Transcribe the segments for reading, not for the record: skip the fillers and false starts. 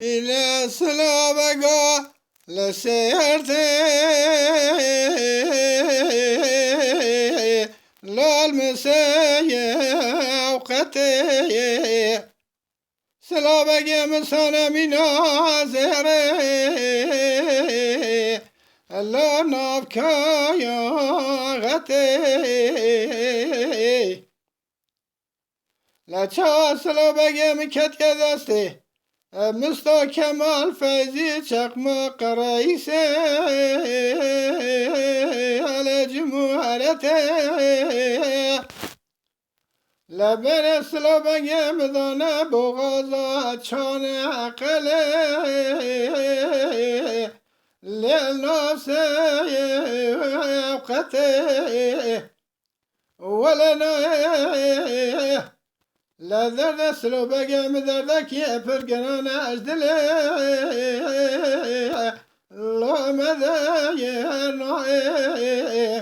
إلى سلابقا لسيرتي لا المسايا وقتي سلابقا مسانا من زهري لا نبكى يا غتي لا سلابقا مكت كذستي مستا کمال فیزی چقماق رئیسه علی جمهورته لبر سلابنگ مدانه بغازا چان عقله لناسه وقته ولنه لا درد سلو بقى دردك يا فرقنا أجدلي الله ماذا ينوي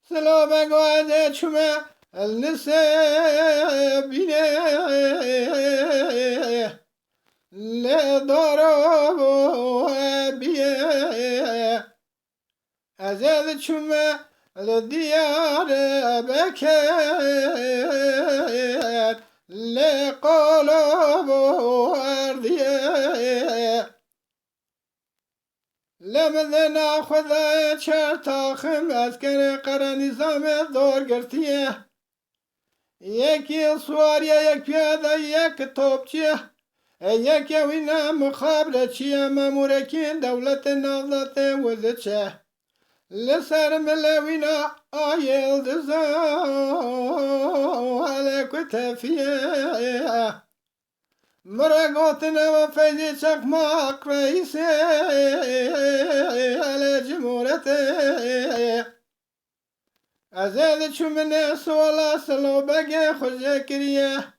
سلو بقى شما النساء بيني لا ضربوا بيه أزاد شما للديار بكر لقلوب أرضيه لماذا ناخذ شرطا خمس كان قرى نظام الدور قرتيه يكي صواريا يك بيادا يك توبتيه يك وينا مخابرة شيا ماموركين دولة النهضة وذتشه لسر ملوينا آيل دزو على كتفيه مرقوتنا وفيدي شقماق رئيسي على جمهورته أزاد شو من سوالا سلو بقى خزكريه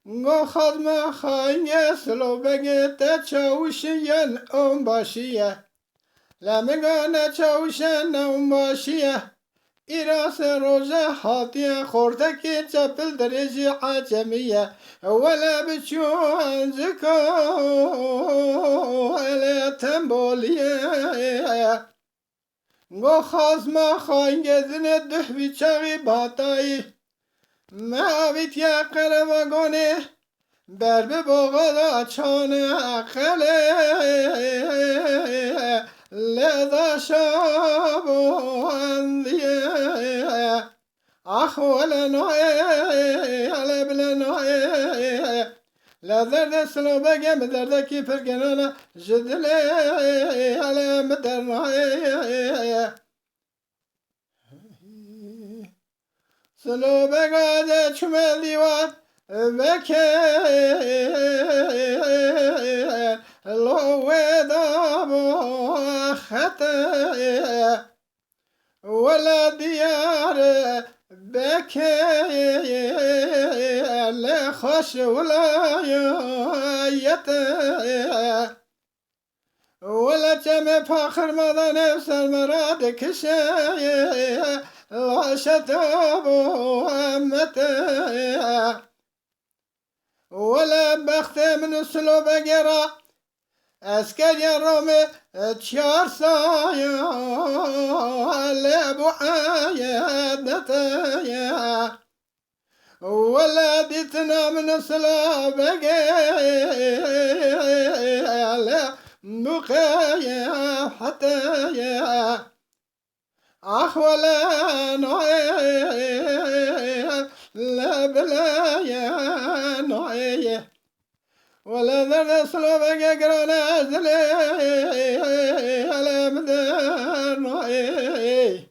ngô khadma khayne slo bege te chawshiyan ombashiya la megana chawshan ombashiya إراس روجة حاطية خورتك تبل درجة عجمية ولا بتشوان زكو ولا تنبولية ngô خازما خاين جزن الدح بيشاغي باتاي ما بيت يا قرباغوني برب بغدا چان عقله لذا شابو انديه اخ ولا نوعي على بلا نوعي لا درد سلو بقى مدردكي فرقنا جدلي على مدر نوعي سلو بقى ده شماليوات بكي لو دابو خطأ ولا ديار بكي لا خش ولا يتا ولا جمع فاخر مضى نفس المراد كشاي لا شتابو أمتا ولا بخت من سلو بقرا اسكر يرومي تشار سايا لابو عيادتايا ولا ديتنا من سلو بقرا بقايا حتايا أخ ولا نوعي لا بلايا نوعي ولا ذر سلو بقى قرانا أزلي على مدار نوعي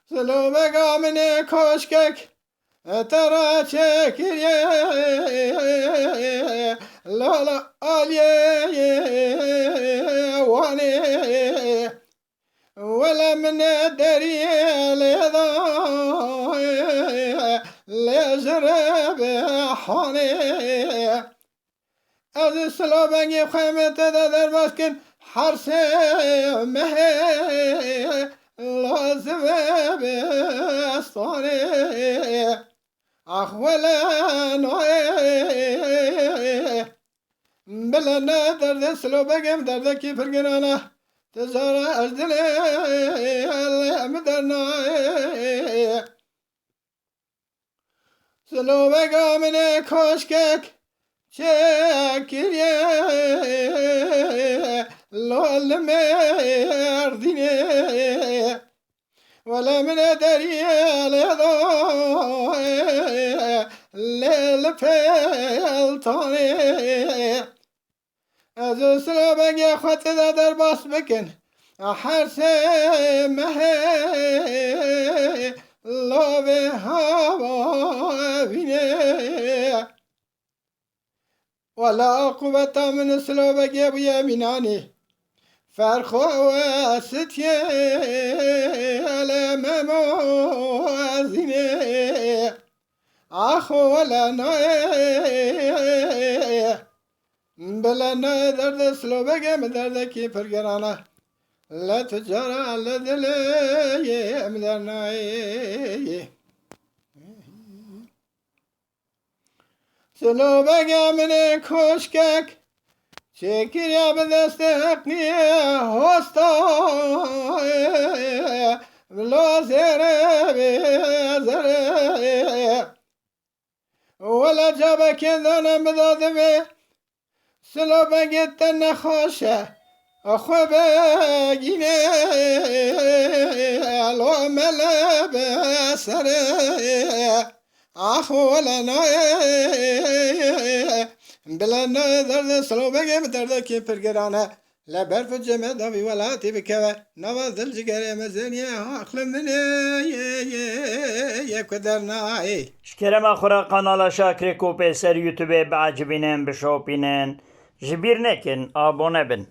سلو بقى مني كوشكك ترى شكر لا علي واني ولا من دري لذا لجرب حاني از سلابنگی خیمت در مسکن حرسه مه لازمه بستانه أخولا نوعي بلنا درد سلو بگم درد کی فرگنانه تزاره اجدلی اللي مدرنا سلو بگم نه کشکک چکریه لول مردینه ولا من دريا لضو للفلطاني از سلابك يا خط در باس بكن حرس مهي لو بهوا بيني ولا قوة من سلابك يا بيا مناني فرخو ستي على موازيني أخو لنا بلنا درد سلوبك مدرد كي فرقرانا لا تجارة على دلي مدرنا سلوبك من كشكك شكر يا بدست حقني هستا بلا زره ولا جابك ذانا مدادمي سلوبك تنخوشه أخو بگینه لو ملب سره أخو لنا بلنا درد سلو بگم درد کی پرگرانه لبرف جمع داوی ولاتی بکوه نواز دل جگره مزنیه آخلم دنیه کدرنایی شکرم اخورا قنالا شاکر کوپی سر یوتیوب بعجبینن بشوپینن جبیر نکن آبونه بن